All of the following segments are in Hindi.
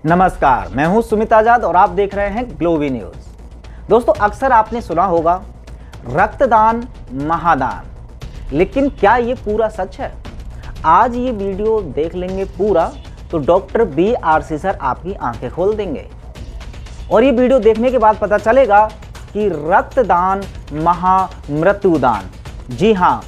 नमस्कार, मैं हूं सुमित आजाद और आप देख रहे हैं ग्लोबी न्यूज। दोस्तों, अक्सर आपने सुना होगा रक्तदान महादान, लेकिन क्या ये पूरा सच है? आज ये वीडियो देख लेंगे पूरा तो डॉक्टर BRC सर आपकी आंखें खोल देंगे और ये वीडियो देखने के बाद पता चलेगा कि रक्तदान महामृत्युदान। जी हाँ,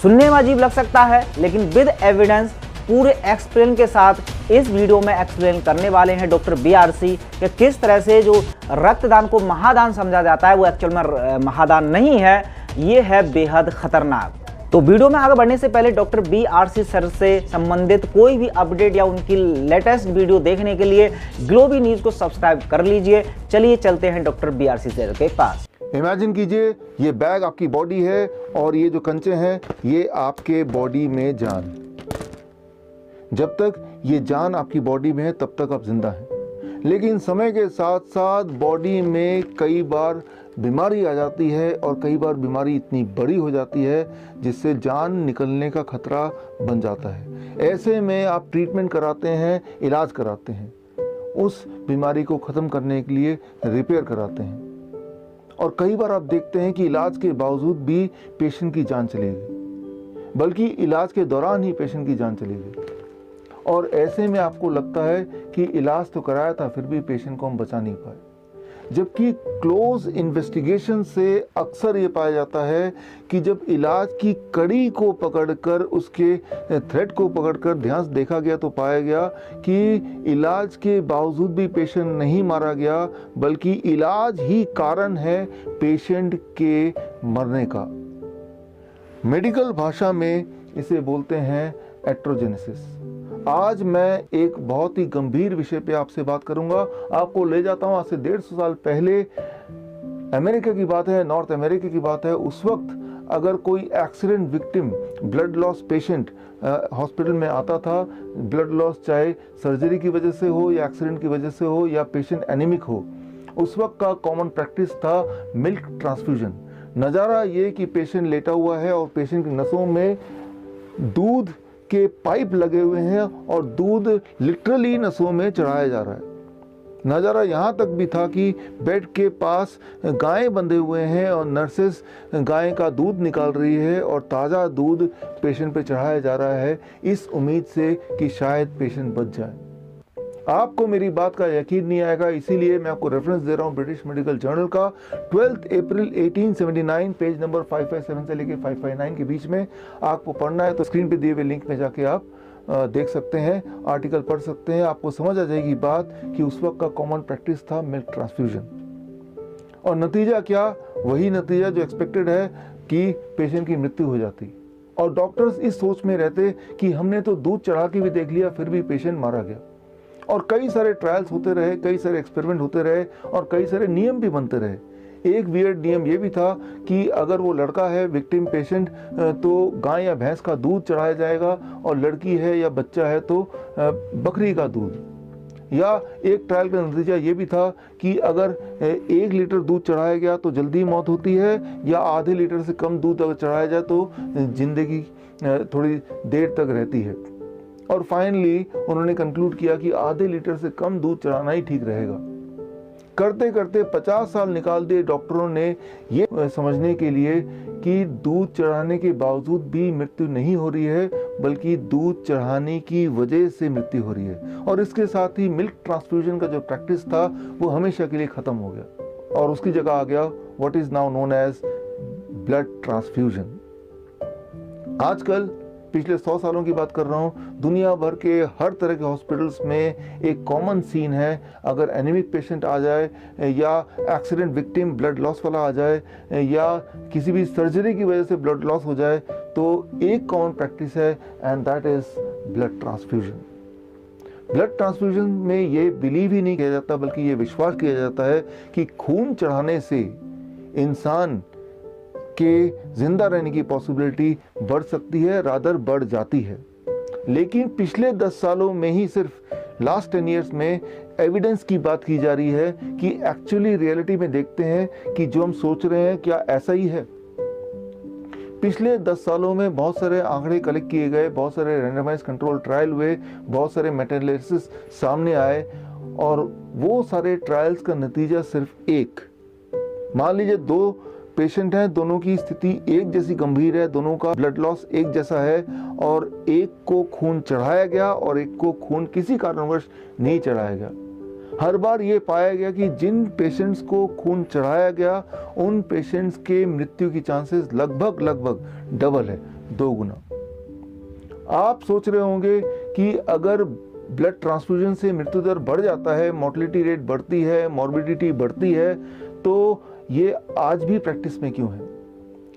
सुनने में अजीब लग सकता है, लेकिन विद एविडेंस पूरे एक्सप्लेन के साथ इस वीडियो में एक्सप्लेन करने वाले हैं डॉक्टर BRC कि किस तरह से जो रक्तदान को महादान समझा जाता है वो एक्चुअल में महादान नहीं है, ये है बेहद खतरनाक। तो वीडियो में आगे बढ़ने से पहले डॉक्टर BRC सर से संबंधित कोई भी अपडेट या उनकी लेटेस्ट वीडियो देखने के लिए ग्लोबी न्यूज को सब्सक्राइब कर लीजिए। चलिए चलते हैं डॉक्टर BRC सर के पास। इमेजिन कीजिए ये बैग आपकी बॉडी है और ये जो कंचे हैं ये आपके बॉडी में जान। जब तक ये जान आपकी बॉडी में है तब तक आप जिंदा हैं, लेकिन समय के साथ साथ बॉडी में कई बार बीमारी आ जाती है और कई बार बीमारी इतनी बड़ी हो जाती है जिससे जान निकलने का खतरा बन जाता है। ऐसे में आप ट्रीटमेंट कराते हैं, इलाज कराते हैं, उस बीमारी को ख़त्म करने के लिए रिपेयर कराते हैं और कई बार आप देखते हैं कि इलाज के बावजूद भी पेशेंट की जान चली गई, बल्कि इलाज के दौरान ही पेशेंट की जान चली गई। और ऐसे में आपको लगता है कि इलाज तो कराया था फिर भी पेशेंट को हम बचा नहीं पाए, जबकि क्लोज इन्वेस्टिगेशन से अक्सर ये पाया जाता है कि जब इलाज की कड़ी को पकड़कर, उसके थ्रेड को पकड़कर ध्यान से देखा गया तो पाया गया कि इलाज के बावजूद भी पेशेंट नहीं मारा गया, बल्कि इलाज ही कारण है पेशेंट के मरने का। मेडिकल भाषा में इसे बोलते हैं एट्रोजेनेसिस। आज मैं एक बहुत ही गंभीर विषय पे आपसे बात करूंगा। आपको ले जाता हूं आज से 150 साल पहले। अमेरिका की बात है, नॉर्थ अमेरिका की बात है। उस वक्त अगर कोई accident victim, blood loss patient hospital में आता था, ब्लड लॉस चाहे सर्जरी की वजह से हो या एक्सीडेंट की वजह से हो या पेशेंट एनीमिक हो, उस वक्त का कॉमन प्रैक्टिस था मिल्क ट्रांसफ्यूजन। नज़ारा ये कि पेशेंट लेटा हुआ है और पेशेंट की नसों में दूध के पाइप लगे हुए हैं और दूध लिटरली नसों में चढ़ाया जा रहा है। नज़ारा यहाँ तक भी था कि बेड के पास गायें बंधे हुए हैं और नर्सेस गाय का दूध निकाल रही है और ताज़ा दूध पेशेंट पे चढ़ाया जा रहा है, इस उम्मीद से कि शायद पेशेंट बच जाए। आपको मेरी बात का यकीन नहीं आएगा, इसीलिए मैं आपको रेफरेंस दे रहा हूँ ब्रिटिश मेडिकल जर्नल का 12 अप्रैल 1879, पेज नंबर 557 से लेके 559 के बीच में। आपको पढ़ना है तो स्क्रीन पे दिए हुए लिंक में जाके आप देख सकते हैं, आर्टिकल पढ़ सकते हैं। आपको समझ आ जाएगी बात कि उस वक्त का कॉमन प्रैक्टिस था मिल्क ट्रांसफ्यूजन। और नतीजा क्या? वही नतीजा जो एक्सपेक्टेड है कि पेशेंट की मृत्यु हो जाती। और डॉक्टर्स इस सोच में रहते कि हमने तो दूध चढ़ा के भी देख लिया फिर भी पेशेंट मारा गया। और कई सारे ट्रायल्स होते रहे, कई सारे एक्सपेरिमेंट होते रहे और कई सारे नियम भी बनते रहे। एक वियर्ड नियम ये भी था कि अगर वो लड़का है विक्टिम पेशेंट तो गाय या भैंस का दूध चढ़ाया जाएगा, और लड़की है या बच्चा है तो बकरी का दूध। या एक ट्रायल का नतीजा ये भी था कि अगर 1 लीटर दूध चढ़ाया गया तो जल्दी मौत होती है, या आधे लीटर से कम दूध अगर चढ़ाया जाए तो जिंदगी थोड़ी देर तक रहती है। और फाइनली उन्होंने कंक्लूड किया कि आधे लीटर से कम दूध चढ़ाना ही ठीक रहेगा। करते करते 50 साल निकाल दिए डॉक्टरों ने ये समझने के लिए कि दूध चढ़ाने के बावजूद भी मृत्यु नहीं हो रही है, बल्कि दूध चढ़ाने की वजह से मृत्यु हो रही है। और इसके साथ ही मिल्क ट्रांसफ्यूजन का जो प्रैक्टिस था वो हमेशा के लिए खत्म हो गया और उसकी जगह आ गया what is now known as blood transfusion. आजकल पिछले 100 सालों की बात कर रहा हूँ, दुनिया भर के हर तरह के हॉस्पिटल्स में एक कॉमन सीन है, अगर एनीमिक पेशेंट आ जाए या एक्सीडेंट विक्टिम ब्लड लॉस वाला आ जाए या किसी भी सर्जरी की वजह से ब्लड लॉस हो जाए, तो एक कॉमन प्रैक्टिस है and that is blood transfusion. Blood transfusion में ये बिलीव ही नहीं किया जाता, बल्कि ये विश्वास किया जाता है कि खून चढ़ाने से इंसान के जिंदा रहने की पॉसिबिलिटी बढ़ सकती है, रादर बढ़ जाती है। लेकिन पिछले 10 सालों में ही, सिर्फ लास्ट 10 ईयर्स में एविडेंस की बात की जा रही है कि एक्चुअली रियलिटी में देखते हैं कि जो हम सोच रहे हैं क्या ऐसा ही है। पिछले 10 सालों में बहुत सारे आंकड़े कलेक्ट किए गए, बहुत सारे रैंडमाइज कंट्रोल ट्रायल हुए, बहुत सारे मेटा-एनालिसिस सामने आए और वो सारे ट्रायल्स का नतीजा सिर्फ एक। मान लीजिए 2 पेशेंट हैं, दोनों की स्थिति एक जैसी गंभीर है, दोनों का ब्लड लॉस एक जैसा है और एक को खून चढ़ाया गया और एक को खून किसी कारणवश नहीं चढ़ाया गया। हर बार ये पाया गया कि जिन पेशेंट्स को खून चढ़ाया गया उन पेशेंट्स के मृत्यु की चांसेस लगभग डबल है, 2 गुना। आप सोच रहे होंगे कि अगर ब्लड ट्रांसफ्यूजन से मृत्यु दर बढ़ जाता है, मोर्टेलिटी रेट बढ़ती है, मॉर्बिडिटी बढ़ती है, तो ये आज भी प्रैक्टिस में क्यों है?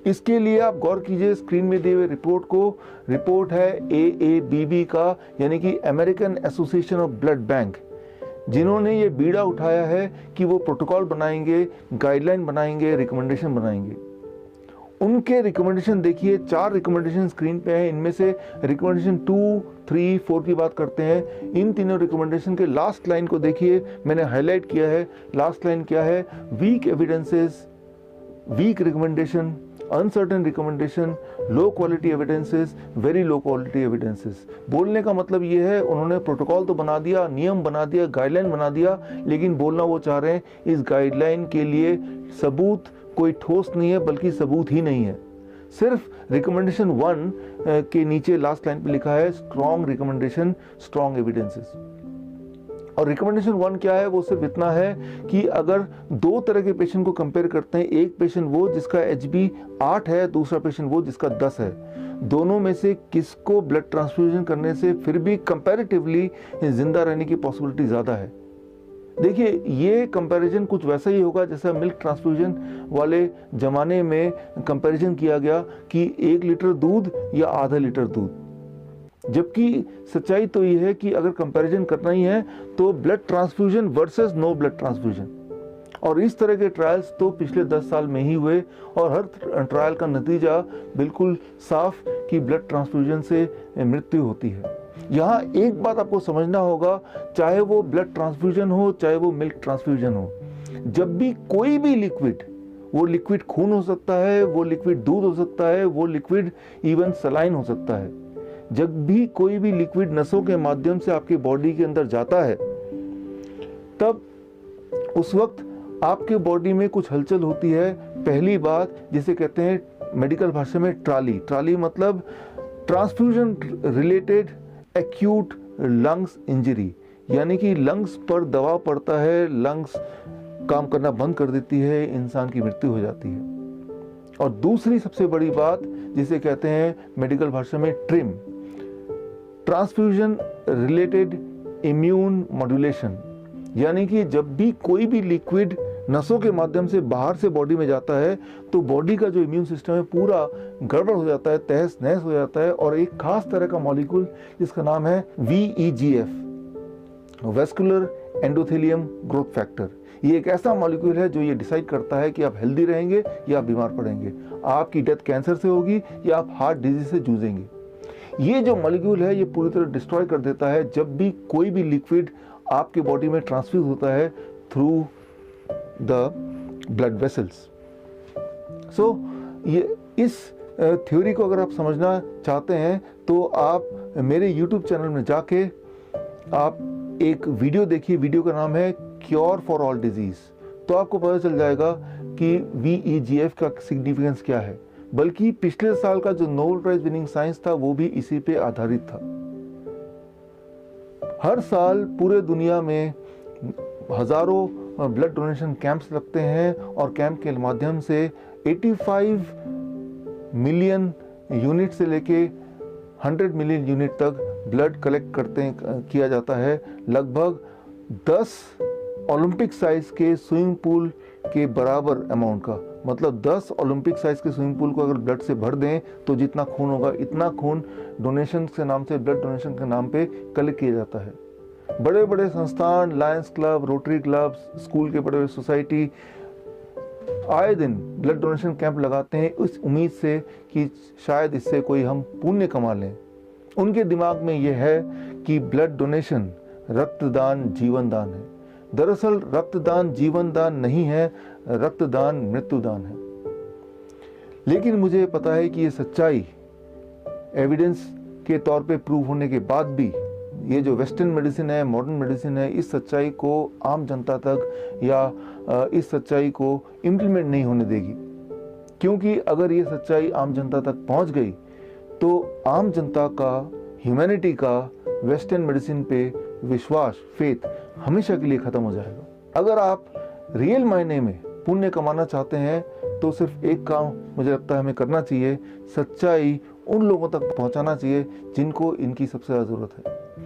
इसके लिए आप गौर कीजिए स्क्रीन में दिए हुए रिपोर्ट को। रिपोर्ट है AABB का, यानी कि American association of blood bank, जिन्होंने ये बीड़ा उठाया है कि वो प्रोटोकॉल बनाएंगे, गाइडलाइन बनाएंगे, रिकमेंडेशन बनाएंगे। उनके रिकमेंडेशन देखिए, 4 रिकमेंडेशन स्क्रीन पे है। इनमें से रिकमेंडेशन 2, 3, 4 की बात करते हैं। इन तीनों रिकमेंडेशन के लास्ट लाइन को देखिए, मैंने हाईलाइट किया है। लास्ट लाइन क्या है? Weak evidences, weak recommendation, uncertain recommendation, low quality evidences, very low quality evidences. बोलने का मतलब ये है, उन्होंने प्रोटोकॉल तो बना दिया, नियम बना दिया, गाइडलाइन बना दिया, लेकिन बोलना वो चाह रहे हैं इस गाइडलाइन के लिए सबूत कोई ठोस नहीं है, बल्कि सबूत ही नहीं है। सिर्फ रिकमेंडेशन 1 के नीचे लास्ट लाइन पे लिखा है स्ट्रॉन्ग रिकमेंडेशन, स्ट्रॉन्ग एविडेंसेस। और रिकमेंडेशन 1 क्या है? वो सिर्फ इतना है कि अगर 2 तरह के पेशेंट को कंपेयर करते हैं, एक पेशेंट वो जिसका HB 8 है, दूसरा पेशेंट वो जिसका 10 है, दोनों में से किसको ब्लड ट्रांसफ्यूजन करने से फिर भी कंपैरेटिवली जिंदा रहने की पॉसिबिलिटी ज्यादा है। देखिए, ये कंपैरिजन कुछ वैसा ही होगा जैसा मिल्क ट्रांसफ्यूजन वाले जमाने में कंपैरिजन किया गया कि 1 लीटर दूध या आधा लीटर दूध। जबकि सच्चाई तो ये है कि अगर कंपैरिजन करना ही है तो blood transfusion versus no blood transfusion. और इस तरह के ट्रायल्स तो पिछले 10 साल में ही हुए और हर ट्रायल का नतीजा बिल्कुल साफ कि ब्लड ट्रांसफ्यूजन से मृत्यु होती है। यहाँ एक बात आपको समझना होगा, चाहे वो ब्लड ट्रांसफ्यूजन हो, चाहे वो मिल्क ट्रांसफ्यूजन हो, जब भी कोई भी लिक्विड, वो लिक्विड खून हो सकता है, वो लिक्विड दूध हो सकता है, वो लिक्विड इवन सलाइन हो सकता है, जब भी कोई भी लिक्विड नसों के माध्यम से आपकी बॉडी के अंदर जाता है, तब उस वक्त आपके बॉडी में कुछ हलचल होती है। पहली बात जिसे कहते हैं मेडिकल भाषा में ट्राली मतलब transfusion related acute lungs injury, यानी कि लंग्स पर दबाव पड़ता है, लंग्स काम करना बंद कर देती है, इंसान की मृत्यु हो जाती है। और दूसरी सबसे बड़ी बात जिसे कहते हैं मेडिकल भाषा में trim, transfusion related immune modulation, यानी कि जब भी कोई भी लिक्विड नसों के माध्यम से बाहर से बॉडी में जाता है तो बॉडी का जो इम्यून सिस्टम है पूरा गड़बड़ हो जाता है, तहस नहस हो जाता है। और एक खास तरह का मॉलिक्यूल जिसका नाम है VEGF, vascular endothelium growth factor, ये एक ऐसा मॉलिक्यूल है जो ये डिसाइड करता है कि आप हेल्दी रहेंगे या आप बीमार पड़ेंगे, आपकी डेथ कैंसर से होगी या आप हार्ट डिजीज से जूझेंगे। ये जो मॉलिक्यूल है ये पूरी तरह डिस्ट्रॉय कर देता है जब भी कोई भी लिक्विड आपके बॉडी में ट्रांसफ्यूज होता है थ्रू द ब्लड वेसल्स। सो ये इस थ्योरी को अगर आप समझना चाहते हैं तो आप मेरे YouTube चैनल में जाके आप एक वीडियो देखिए, वीडियो का नाम है क्योर फॉर ऑल डिजीज। तो आपको पता चल जाएगा कि VEGF का सिग्निफिकेंस क्या है। बल्कि पिछले साल का जो नोबेल प्राइज विनिंग साइंस था वो भी इसी पे आधारित था। हर साल पूरे दुनिया में हजारों ब्लड डोनेशन कैंप्स लगते हैं और कैंप के माध्यम से 85 मिलियन यूनिट से लेके 100 मिलियन यूनिट तक ब्लड कलेक्ट किया जाता है। लगभग 10 ओलंपिक साइज के स्विमिंग पूल के बराबर अमाउंट का, मतलब 10 ओलंपिक साइज के स्विमिंग पूल को अगर ब्लड से भर दें तो जितना खून होगा इतना खून डोनेशन के नाम से, ब्लड डोनेशन के नाम पे कलेक्ट किया जाता है। बड़े बड़े संस्थान, Lions club, rotary club, school के बड़े बड़े सोसाइटी आए दिन ब्लड डोनेशन कैंप लगाते हैं उस उम्मीद से कि शायद इससे कोई हम पुण्य कमा लें। उनके दिमाग में यह है कि ब्लड डोनेशन रक्तदान जीवन दान है। दरअसल रक्तदान जीवन दान नहीं है, रक्तदान मृत्युदान है। लेकिन मुझे पता है कि ये सच्चाई एविडेंस के तौर पे प्रूव होने के बाद भी ये जो वेस्टर्न मेडिसिन है, मॉडर्न मेडिसिन है, इस सच्चाई को आम जनता तक या इस सच्चाई को इम्प्लीमेंट नहीं होने देगी। क्योंकि अगर ये सच्चाई आम जनता तक पहुंच गई तो आम जनता का, ह्यूमैनिटी का वेस्टर्न मेडिसिन पे विश्वास, फेथ हमेशा के लिए खत्म हो जाएगा। अगर आप रियल मायने में पुण्य कमाना चाहते हैं तो सिर्फ एक काम मुझे लगता है हमें करना चाहिए, सच्चाई उन लोगों तक पहुंचाना चाहिए जिनको इनकी सबसे ज़्यादा ज़रूरत है।